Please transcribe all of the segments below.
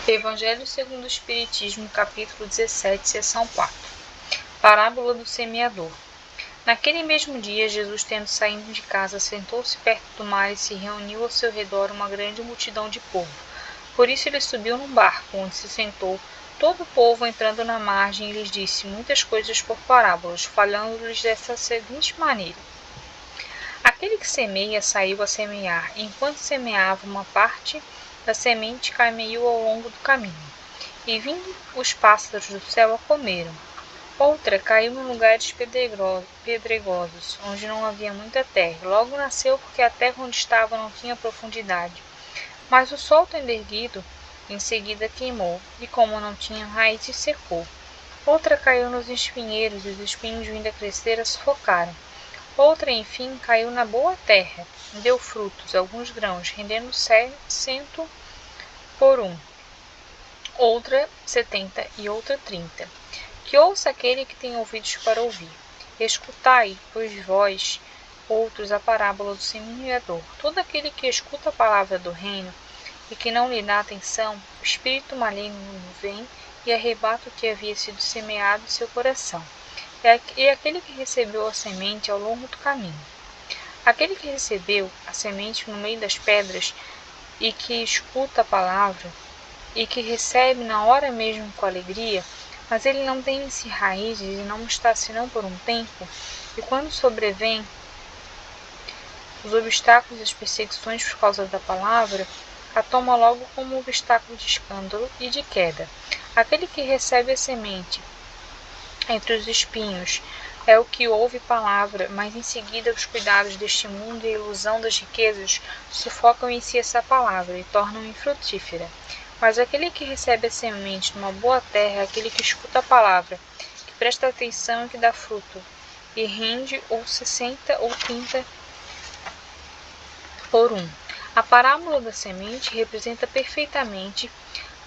Evangelho segundo o Espiritismo, capítulo 17, seção 4. Parábola do semeador. Naquele mesmo dia, Jesus, tendo saído de casa, sentou-se perto do mar e se reuniu ao seu redor uma grande multidão de povo. Por isso ele subiu num barco, onde se sentou todo o povo, entrando na margem, e lhes disse muitas coisas por parábolas, falando-lhes dessa seguinte maneira. Aquele que semeia saiu a semear, e enquanto semeava, uma parte da semente caiu ao longo do caminho, e vindo os pássaros do céu a comeram. Outra caiu em lugares pedregosos, onde não havia muita terra. Logo nasceu, porque a terra onde estava não tinha profundidade. Mas o sol, tendo erguido, em seguida queimou, e como não tinha raízes, secou. Outra caiu nos espinheiros, e os espinhos, vindo a crescer, a sufocaram. Outra, enfim, caiu na boa terra, e deu frutos, alguns grãos, rendendo 100 por 1, outra 70 e outra 30. Que ouça aquele que tem ouvidos para ouvir. Escutai, pois vós, outros, a parábola do semeador. Todo aquele que escuta a palavra do reino e que não lhe dá atenção, o espírito maligno vem e arrebata o que havia sido semeado em seu coração. E aquele que recebeu a semente ao longo do caminho. Aquele que recebeu a semente no meio das pedras e que escuta a palavra e que recebe na hora mesmo com alegria, mas ele não tem em si raízes e não está senão por um tempo, e quando sobrevêm os obstáculos e as perseguições por causa da palavra, a toma logo como obstáculo de escândalo e de queda. Aquele que recebe a semente entre os espinhos é o que ouve palavra, mas em seguida os cuidados deste mundo e a ilusão das riquezas sufocam em si essa palavra e tornam infrutífera. Mas aquele que recebe a semente numa boa terra é aquele que escuta a palavra, que presta atenção e que dá fruto, e rende ou 60 ou 30 por 1. A parábola da semente representa perfeitamente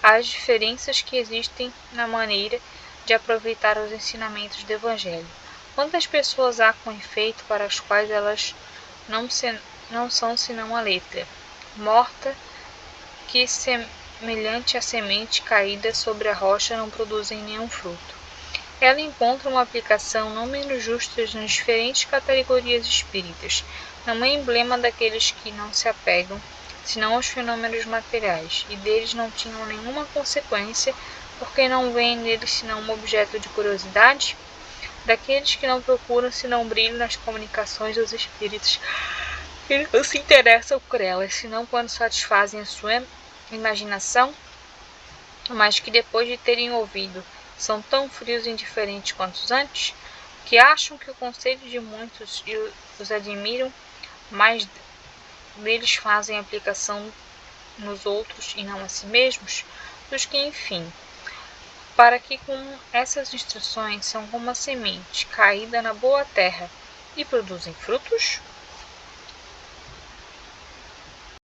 as diferenças que existem na maneira de aproveitar os ensinamentos do Evangelho. Quantas pessoas há com efeito para as quais elas não são senão a letra morta, que semelhante à semente caída sobre a rocha não produzem nenhum fruto. Ela encontra uma aplicação não menos justa nas diferentes categorias espíritas. Não é emblema daqueles que não se apegam senão aos fenômenos materiais, e deles não tinham nenhuma consequência, porque não veem neles senão um objeto de curiosidade, daqueles que não procuram senão brilho nas comunicações dos espíritos, que não se interessam por elas, senão quando satisfazem a sua imaginação, mas que depois de terem ouvido são tão frios e indiferentes quanto os antes, que acham que o conselho de muitos os admiram, mas deles fazem aplicação nos outros e não a si mesmos, dos que, enfim, para que com essas instruções são como a semente caída na boa terra e produzem frutos?